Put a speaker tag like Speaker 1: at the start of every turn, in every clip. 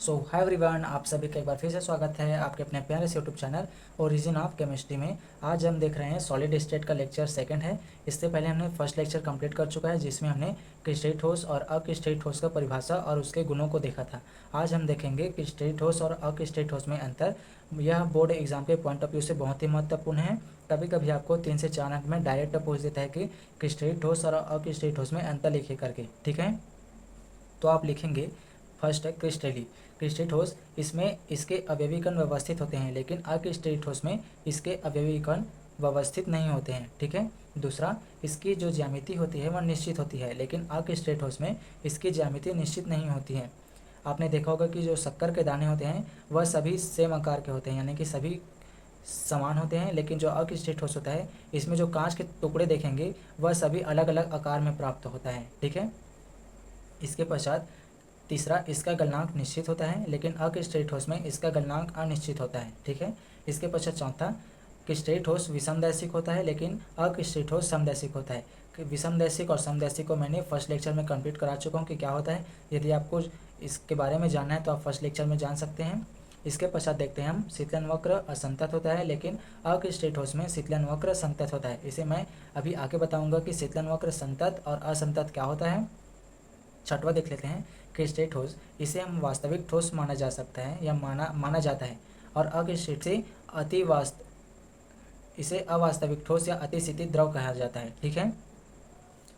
Speaker 1: सो hi everyone, आप सभी का एक बार फिर से स्वागत है आपके अपने प्यारे से YouTube channel origin of chemistry में। आज हम देख रहे हैं सॉलिड स्टेट का लेक्चर सेकंड है। इससे पहले हमने फर्स्ट लेक्चर कंप्लीट कर चुका है जिसमें हमने क्रिस्टलीय ठोस और अक्रिस्टलीय ठोस का परिभाषा और उसके गुणों को देखा था। आज हम देखेंगे क्रिस्टलीय ठोस और अक्रिस्टलीय ठोस में अंतर। यह बोर्ड एग्जाम के पॉइंट ऑफ व्यू से बहुत ही महत्वपूर्ण है। कभी कभी आपको 3 से 4 अंक में डायरेक्ट पूछ देता है कि क्रिस्टलीय ठोस और अक्रिस्टलीय ठोस में अंतर लिखिए करके, ठीक है। तो आप लिखेंगे फर्स्ट है क्रिस्टलीय। क्रिस्टलीय ठोस इसमें इसके अवयवी कण व्यवस्थित होते हैं, लेकिन अक्रिस्टलीय ठोस में इसके अवयवी कण व्यवस्थित नहीं होते हैं, ठीक है। दूसरा, इसकी जो ज्यामिति होती है वह निश्चित होती है, लेकिन अक्रिस्टलीय ठोस में इसकी ज्यामिति निश्चित नहीं होती है। आपने देखा होगा कि जो शक्कर के दाने होते हैं वह सभी सेम आकार के होते हैं, यानी कि सभी समान होते हैं, लेकिन जो अक्रिस्टलीय ठोस होता है इसमें जो कांच के टुकड़े देखेंगे वह सभी अलग अलग आकार में प्राप्त होता है, ठीक है। इसके पश्चात तीसरा, इसका गलनांक निश्चित होता है, लेकिन अक्रिस्टलीय ठोस में इसका गलनांक अनिश्चित होता है, ठीक है। इसके पश्चात चौथा, क्रिस्टलीय ठोस विषमदैशिक होता है, लेकिन अक्रिस्टलीय ठोस समदैशिक होता है। विषमदैशिक और समदैशिक को मैंने फर्स्ट लेक्चर में कंप्लीट करा चुका हूँ कि क्या होता है। यदि आपको इसके बारे में जानना है तो आप फर्स्ट लेक्चर में जान सकते हैं। इसके पश्चात देखते हैं हम शीतलन वक्र असंतत होता है, लेकिन अक्रिस्टलीय ठोस में शीतलन वक्र संतत होता है। इसे मैं अभी आगे बताऊंगा कि शीतलन वक्र संतत और असंतत क्या होता है। छठवां देख लेते हैं, क्रिस्टलीय ठोस। इसे हम वास्तविक ठोस माना जा सकता है या माना जाता है, और अक्रिस्टलीय से इसे अवास्तविक ठोस या अतिशीतित द्रव कहा जाता है, ठीक है।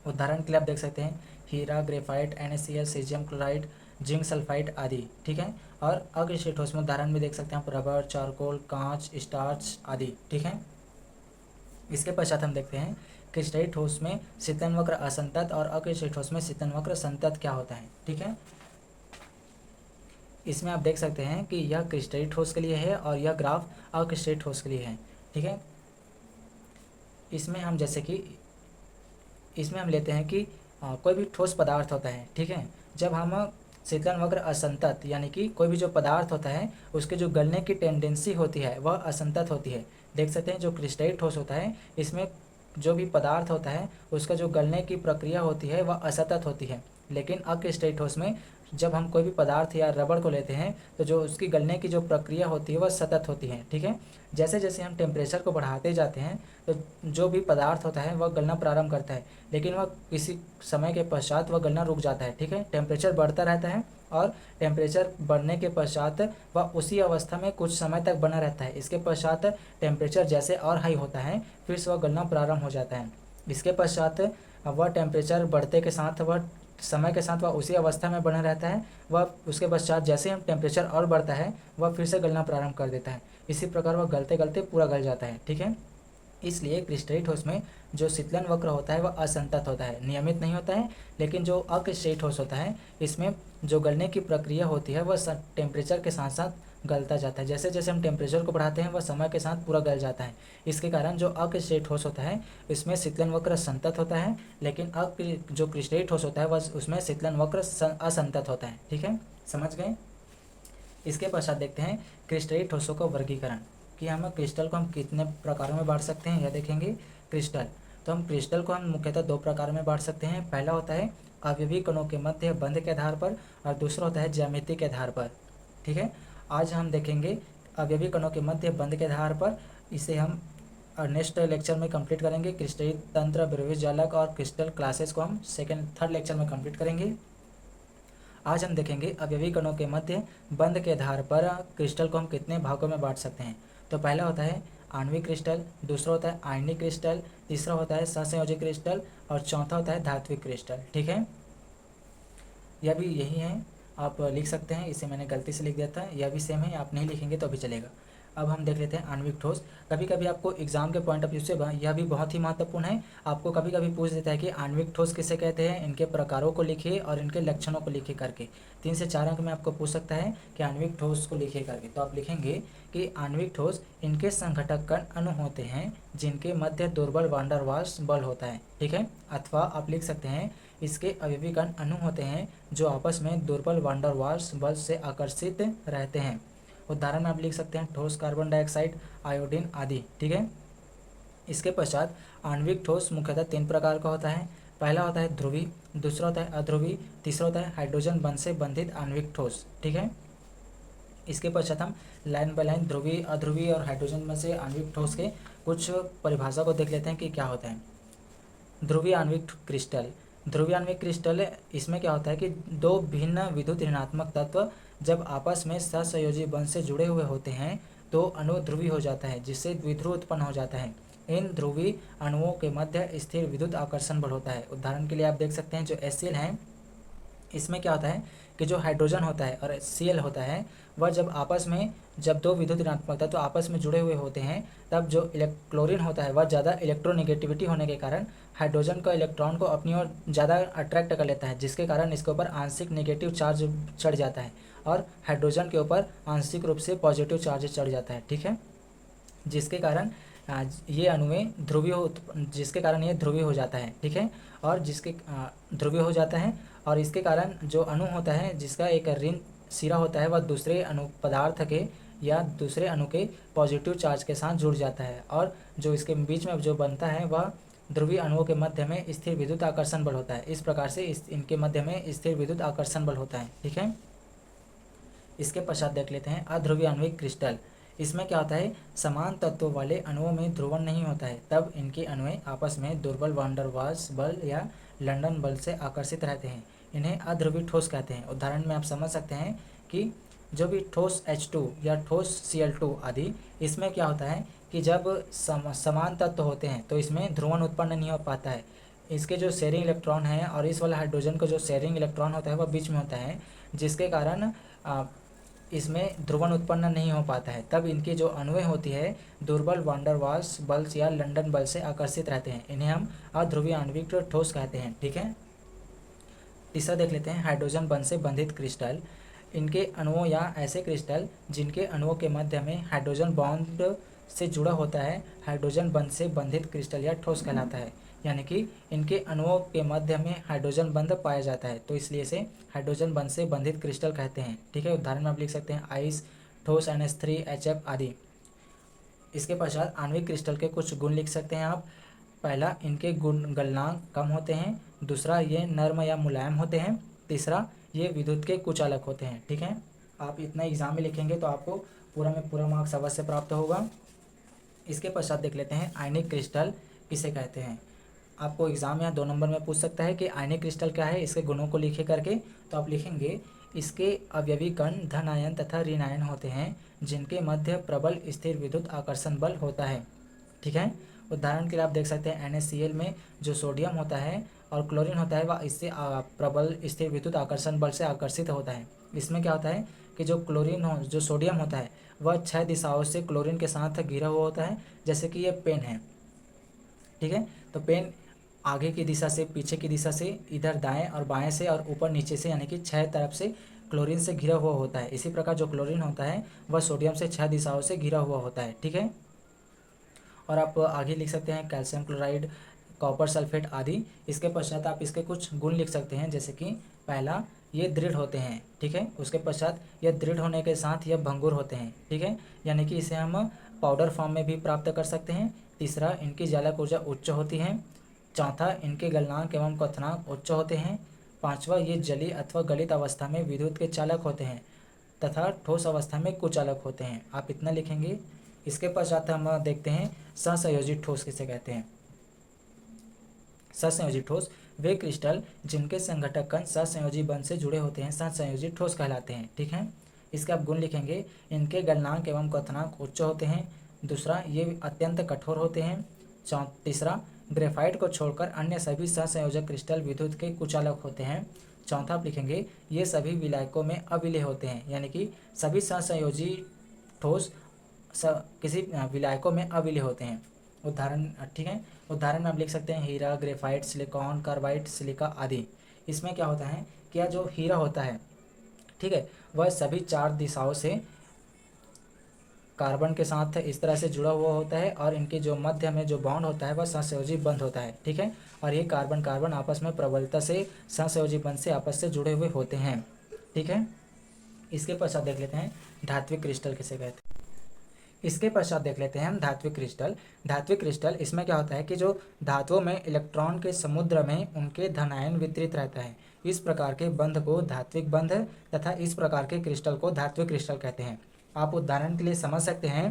Speaker 1: उदाहरण के लिए आप देख सकते हैं हीरा, graphite, NaCl, caesium chloride, zinc sulphide आदि, ठीक है। और अक्रिस्टलीय ठोस में उदाहरण में देख सकते हैं आप रबर, चारकोल, कांच, स्टार्च आदि, ठीक है। इसके पश्चात हम देखते हैं क्रिस्टलीय ठोस में शीतलन वक्र असंतत और अक्रिस्टलीय ठोस में शीतलन वक्र संतत क्या होता है, ठीक है। इसमें आप देख सकते हैं कि यह क्रिस्टलीय ठोस के लिए है और यह ग्राफ अक्रिस्टलीय ठोस के लिए है, ठीक है। इसमें हम जैसे कि इसमें हम लेते हैं कि कोई भी ठोस पदार्थ होता है, ठीक है। जब हम शीतलन वक्र असंतत यानी कि कोई भी जो पदार्थ होता है उसके जो गलने की टेंडेंसी होती है वह असंतत होती है। देख सकते हैं जो क्रिस्टलीय ठोस होता है इसमें जो भी पदार्थ होता है उसका जो गलने की प्रक्रिया होती है वह असतत होती है, लेकिन अक्रिस्टलीय ठोस में जब हम कोई भी पदार्थ या रबड़ को लेते हैं तो जो उसकी गलने की जो प्रक्रिया होती है वह सतत होती है, ठीक है। जैसे जैसे हम टेम्परेचर को बढ़ाते जाते हैं तो जो भी पदार्थ होता है वह गलना प्रारंभ करता है, लेकिन वह किसी समय के पश्चात वह गलना रुक जाता है, ठीक है। टेम्परेचर बढ़ता रहता है और टेम्परेचर बढ़ने के पश्चात वह उसी अवस्था में कुछ समय तक बना रहता है। इसके पश्चात टेम्परेचर जैसे और हाई होता है फिर से वह गलना प्रारंभ हो जाता है। इसके पश्चात वह टेम्परेचर बढ़ते के साथ वह समय के साथ वह उसी अवस्था में बना रहता है। वह उसके पश्चात जैसे हम टेम्परेचर और बढ़ता है वह फिर से गलना प्रारंभ कर देता है। इसी प्रकार वह गलते गलते पूरा गल जाता है, ठीक है। इसलिए क्रिस्टलीय ठोस में जो शीतलन वक्र होता है वह असंतत होता है, नियमित नहीं होता है। लेकिन जो अक्रिस्टलीय ठोस होता है इसमें जो गलने की प्रक्रिया होती है वह टेम्परेचर के साथ साथ गलता जाता है। जैसे जैसे हम टेम्परेचर को बढ़ाते हैं वह समय के साथ पूरा गल जाता है। इसके कारण जो अक्रिस्टलीय ठोस होता है इसमें शीतलन वक्र संतत होता है, लेकिन जो क्रिस्टलीय ठोस होता है वह उसमें शीतलन वक्र असंतत होता है, ठीक है। समझ गए। इसके पश्चात देखते हैं क्रिस्टलीय ठोसों का वर्गीकरण कि हम क्रिस्टल को हम कितने प्रकारों में बांट सकते हैं, यह देखेंगे। क्रिस्टल, तो हम क्रिस्टल को हम मुख्यतः दो प्रकार में बांट सकते हैं। पहला होता है अवयवी कणों के मध्य बंध के आधार पर और दूसरा होता है ज्यामिति के आधार पर, ठीक है। आज हम देखेंगे अवयवी कणों के मध्य बंध के आधार पर। इसे हम नेक्स्ट लेक्चर में कंप्लीट करेंगे। क्रिस्टलीय तंत्र, ब्रेविज जालक और क्रिस्टल क्लासेस को हम थर्ड लेक्चर में कंप्लीट करेंगे। आज हम देखेंगे अवयवी कणों के मध्य बंध के आधार पर क्रिस्टल को हम कितने भागों में बांट सकते हैं। तो पहला होता है आणविक क्रिस्टल, दूसरा होता है आयनिक क्रिस्टल, तीसरा होता है सहसंयोजी क्रिस्टल और चौथा होता है धात्विक क्रिस्टल, ठीक है। यह भी यही है, आप लिख सकते हैं। इसे मैंने गलती से लिख दिया था, यह भी सेम है, आप नहीं लिखेंगे तो भी चलेगा। अब हम देख लेते हैं आणविक ठोस। कभी कभी आपको एग्जाम के पॉइंट ऑफ व्यू से यह भी बहुत ही महत्वपूर्ण है। आपको कभी कभी पूछ देता है कि आणविक ठोस किसे कहते हैं, इनके प्रकारों को लिखिए और इनके लक्षणों को लिखिए करके। 3 से 4 अंक में आपको पूछ सकता है कि आणविक ठोस को लिखिए करके। तो आप लिखेंगे कि आणविक ठोस इनके संघटक कण अणु होते हैं जिनके मध्य दुर्बल वान डेर वाल्स बल होता है, ठीक है। अथवा आप लिख सकते हैं इसके अवयवी कण अणु होते हैं जो आपस में दुर्बल वान डेर वाल्स बल से आकर्षित रहते हैं। उदाहरण में आप लिख सकते हैं ठोस कार्बन डाइऑक्साइड, आयोडीन आदि, ठीक है। इसके पश्चात आणविक ठोस मुख्यतः 3 प्रकार का होता है। पहला होता है ध्रुवी, दूसरा होता है अध्रुवी, तीसरा होता है हाइड्रोजन बंध से बंधित आणविक ठोस, ठीक है। इसके पश्चात हम लाइन बाय लाइन ध्रुवीय, अध्रुवीय और हाइड्रोजन में से आणविक ठोस के कुछ परिभाषा को देख लेते हैं कि क्या होता है। ध्रुवीय आणविक क्रिस्टल। ध्रुवीय आणविक क्रिस्टल, इसमें क्या होता है कि दो भिन्न विद्युत ऋणात्मक तत्व जब आपस में सहसंयोजी बंध से जुड़े हुए होते हैं तो अणु ध्रुवीय हो जाता है, जिससे द्विध्रुव उत्पन्न हो जाता है। इन ध्रुवीय अणुओं के मध्य स्थिर विद्युत आकर्षण बल होता है। उदाहरण के लिए आप देख सकते हैं जो HCl है, इसमें क्या होता है कि जो हाइड्रोजन होता है और Cl होता है, वह जब आपस में, जब दो विद्युत ऋणात्मक तत्व आपस में जुड़े हुए होते हैं, तब जो क्लोरीन होता है वह ज़्यादा इलेक्ट्रोनेगेटिविटी होने के कारण हाइड्रोजन का इलेक्ट्रॉन को अपनी ओर ज़्यादा अट्रैक्ट कर लेता है, जिसके कारण इसके ऊपर आंशिक नेगेटिव चार्ज चढ़ जाता है और हाइड्रोजन के ऊपर आंशिक रूप से पॉजिटिव चार्ज चढ़ जाता है। ठीक है, जिसके कारण ये अणुएं जिसके कारण ये ध्रुवीय हो जाता है। ठीक है, और जिसके ध्रुवीय हो जाता है और इसके कारण जो अणु होता है जिसका एक ऋण सिरा होता है वह दूसरे अणु पदार्थ के या दूसरे अणु के पॉजिटिव चार्ज के साथ जुड़ जाता है, और जो इसके बीच में जो बनता है वह ध्रुवीय अणुओं के मध्य में स्थिर विद्युत आकर्षण बल होता है। इस प्रकार से इनके मध्य में स्थिर विद्युत आकर्षण बल होता है। ठीक है, इसके पश्चात देख लेते हैं अध्रुवीय आणविक क्रिस्टल। इसमें क्या होता है, समान तत्वों वाले अणुओं में ध्रुवण नहीं होता है, तब इनके अणुएं आपस में दुर्बल वान डर वाल्स बल या लंदन बल से आकर्षित रहते हैं। इन्हें अध्रुवीय ठोस कहते हैं। उदाहरण में आप समझ सकते हैं कि जो भी ठोस H2 या ठोस Cl2 आदि, इसमें क्या होता है कि जब समान तत्व होते हैं तो इसमें ध्रुवण उत्पन्न नहीं हो पाता है। इसके जो शेयरिंग इलेक्ट्रॉन है और इस वाला हाइड्रोजन का जो शेयरिंग इलेक्ट्रॉन होता है वह बीच में होता है, जिसके कारण इसमें ध्रुवण उत्पन्न नहीं हो पाता है। तब इनकी जो अणुएं होती है दुर्बल वान डर वाल्स बल या लंदन बल से आकर्षित रहते हैं। इन्हें हम अध्रुवीय आणविक ठोस कहते हैं। ठीक है, तीसरा देख लेते हैं हाइड्रोजन बंध से बंधित क्रिस्टल। इनके अणुओं या ऐसे क्रिस्टल जिनके अणुओं के मध्य में हाइड्रोजन बॉन्ड से जुड़ा होता है हाइड्रोजन बंध से बंधित क्रिस्टल या ठोस कहलाता है। यानी कि इनके अणुओं के मध्य में हाइड्रोजन बंध पाया जाता है, तो इसलिए इसे हाइड्रोजन बंध से बंधित क्रिस्टल कहते हैं। ठीक है, उदाहरण में आप लिख सकते हैं आइस, ठोस NH3, HF आदि। इसके पश्चात आणविक क्रिस्टल के कुछ गुण लिख सकते हैं आप। पहला, इनके गुण गलनांक कम होते हैं। दूसरा, ये नर्म या मुलायम होते हैं। तीसरा, ये विद्युत के कुचालक होते हैं। ठीक है, आप इतना एग्जाम में लिखेंगे तो आपको पूरा में पूरा मार्क्स अवश्य प्राप्त होगा। इसके पश्चात देख लेते हैं आयनिक क्रिस्टल किसे कहते हैं। आपको एग्जाम यहाँ 2 नंबर में पूछ सकता है कि आयनिक क्रिस्टल क्या है, इसके गुणों को लिखे करके। तो आप लिखेंगे इसके अवयवी कण धन आयन तथा ऋण आयन होते हैं, जिनके मध्य प्रबल स्थिर विद्युत आकर्षण बल होता है। ठीक है, उदाहरण के लिए आप देख सकते हैं NaCl में जो सोडियम होता है और क्लोरीन होता है वह इससे प्रबल स्थिर विद्युत आकर्षण बल से आकर्षित होता है। इसमें क्या होता है कि जो सोडियम होता है वह 6 दिशाओं से क्लोरीन के साथ घिरा हुआ होता है। जैसे कि ये पेन है, ठीक है, तो पेन आगे की दिशा से, पीछे की दिशा से, इधर दाएं और बाएं से और ऊपर नीचे से, यानी कि 6 तरफ से क्लोरीन से घिरा हुआ होता है। इसी प्रकार जो क्लोरीन होता है वह सोडियम से 6 दिशाओं से घिरा हुआ होता है। ठीक है, और आप आगे लिख सकते हैं कैल्शियम क्लोराइड, कॉपर सल्फेट आदि। इसके पश्चात आप इसके कुछ गुण लिख सकते हैं, जैसे कि पहला, ये दृढ़ होते हैं। ठीक है, उसके पश्चात यह दृढ़ होने के साथ यह भंगुर होते हैं। ठीक है, यानी कि इसे हम पाउडर फॉर्म में भी प्राप्त कर सकते हैं। तीसरा, इनकी ज्वालक ऊर्जा उच्च होती है। चौथा, इनके गलनांक एवं क्वथनांक उच्च होते हैं। पांचवा, ये जलीय अथवा गलित अवस्था में विद्युत के चालक होते हैं तथा ठोस अवस्था में कुचालक होते हैं। आप इतना लिखेंगे। इसके पश्चात हम देखते हैं सहसंयोजित ठोस किसे कहते हैं। सहसंयोजित ठोस वे क्रिस्टल जिनके संघटक कण सहसंयोजी बंध से जुड़े होते हैं सहसंयोजित ठोस कहलाते हैं। ठीक है, इसके आप गुण लिखेंगे। इनके गलनांक एवं क्वथनांक उच्च होते हैं। दूसरा, ये अत्यंत कठोर होते हैं। तीसरा, ग्रेफाइट को छोड़कर अन्य सभी सहसंयोजक क्रिस्टल विद्युत के कुचालक होते हैं। चौथा आप लिखेंगे, ये सभी विलायकों में अविलेय होते हैं, यानी कि सभी सहसंयोजी ठोस किसी विलायकों में अविलेय होते हैं। उदाहरण, ठीक है, उदाहरण में आप लिख सकते हैं हीरा, ग्रेफाइट, सिलिकॉन, कार्बाइड, सिलिका आदि। इसमें क्या होता है कि यह जो हीरा होता है, ठीक है, वह सभी 4 दिशाओं से कार्बन के साथ इस तरह से जुड़ा हुआ होता है और इनके जो मध्य में जो बॉन्ड होता है वह सहसंयोजी बंध होता है। ठीक है, और ये कार्बन कार्बन आपस में प्रबलता से सहसंयोजी बंध से आपस से जुड़े हुए होते हैं। ठीक है, इसके पश्चात देख लेते हैं धात्विक क्रिस्टल किसे कहते हैं। इसके पश्चात देख लेते हैं हम धात्विक क्रिस्टल। धात्विक क्रिस्टल, इसमें क्या होता है कि जो धातुओं में इलेक्ट्रॉन के समुद्र में उनके धनायन वितरित रहता है, इस प्रकार के बंध को धात्विक बंध तथा इस प्रकार के क्रिस्टल को धात्विक क्रिस्टल कहते हैं। आप उदाहरण के लिए समझ सकते हैं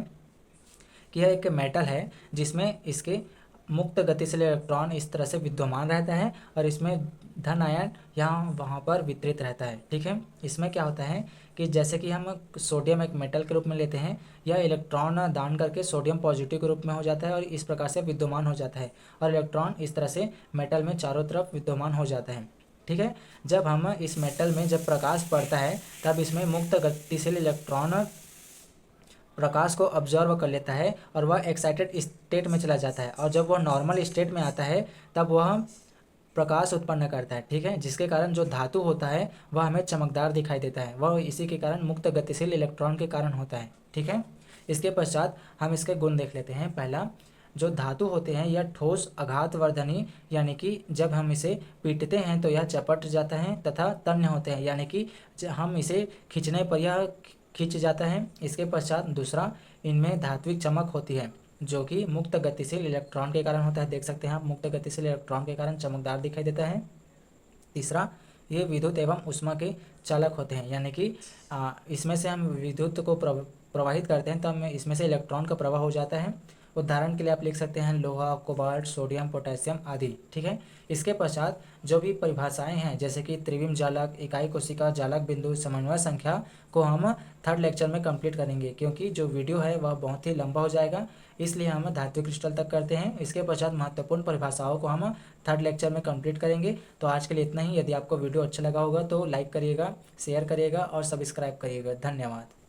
Speaker 1: कि यह एक मेटल है जिसमें इसके मुक्त गतिशील इलेक्ट्रॉन इस तरह से विद्यमान रहता है और इसमें धन आयन यहाँ वहाँ पर वितरित रहता है। ठीक है, इसमें क्या होता है कि जैसे कि हम सोडियम एक मेटल के रूप में लेते हैं, यह इलेक्ट्रॉन दान करके सोडियम पॉजिटिव के रूप में हो जाता है और इस प्रकार से विद्यमान हो जाता है और इलेक्ट्रॉन इस तरह से मेटल में चारों तरफ विद्यमान हो जाता है। ठीक है, जब हम इस मेटल में जब प्रकाश पड़ता है तब इसमें मुक्त गतिशील इलेक्ट्रॉन प्रकाश को ऑब्जर्व कर लेता है और वह एक्साइटेड स्टेट में चला जाता है और जब वह नॉर्मल स्टेट में आता है तब वह प्रकाश उत्पन्न करता है। ठीक है, जिसके कारण जो धातु होता है वह हमें चमकदार दिखाई देता है, वह इसी के कारण मुक्त गतिशील इलेक्ट्रॉन के कारण होता है। ठीक है, इसके पश्चात हम इसके गुण देख लेते हैं। पहला, जो धातु होते हैं यह ठोस आघातवर्धनी, यानी कि जब हम इसे पीटते हैं तो यह चपट जाता है, तथा तन्य होते हैं, यानी कि हम इसे खींचने पर यह खींच जाता है। इसके पश्चात दूसरा, इनमें धात्विक चमक होती है जो कि मुक्त गतिशील इलेक्ट्रॉन के कारण होता है। देख सकते हैं आप, मुक्त गतिशील इलेक्ट्रॉन के कारण चमकदार दिखाई देता है। तीसरा, ये विद्युत एवं ऊष्मा के चालक होते हैं, यानी कि इसमें से हम विद्युत को प्रवाहित करते हैं तो हमें इसमें से इलेक्ट्रॉन का प्रवाह हो जाता है। उदाहरण के लिए आप लिख सकते हैं लोहा, कोबाल्ट, सोडियम, पोटेशियम आदि। ठीक है, इसके पश्चात जो भी परिभाषाएं हैं जैसे कि त्रिविम जालक, इकाई कोशिका, जालक बिंदु, समन्वय संख्या को हम थर्ड लेक्चर में कंप्लीट करेंगे, क्योंकि जो वीडियो है वह बहुत ही लंबा हो जाएगा, इसलिए हम धात्विक क्रिस्टल तक करते हैं। इसके पश्चात महत्वपूर्ण परिभाषाओं को हम थर्ड लेक्चर में कंप्लीट करेंगे। तो आज के लिए इतना ही। यदि आपको वीडियो अच्छा लगा होगा तो लाइक करिएगा, शेयर करिएगा और सब्सक्राइब करिएगा। धन्यवाद।